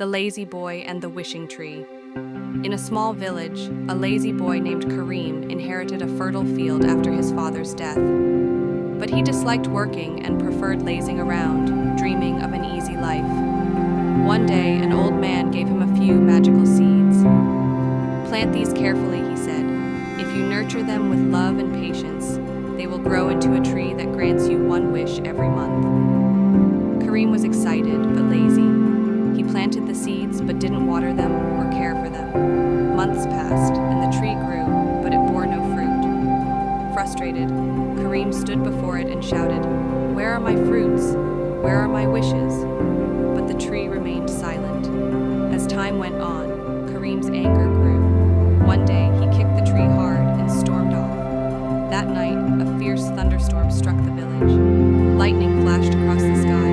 The Lazy Boy and the Wishing Tree. In a small village, a lazy boy named Kareem inherited a fertile field after his father's death. But he disliked working and preferred lazing around, dreaming of an easy life. One day, an old man gave him a few magical seeds. "Plant these carefully," he said. "If you nurture them with love and patience, they will grow into a tree that grants you one wish every month." Kareem was excited but lazy. He planted the seeds but didn't water them or care for them. Months passed, and the tree grew, but it bore no fruit. Frustrated, Kareem stood before it and shouted, "Where are my fruits? Where are my wishes?" But the tree remained silent. As time went on, Kareem's anger grew. One day, he kicked the tree hard and stormed off. That night, a fierce thunderstorm struck the village. Lightning flashed across the sky,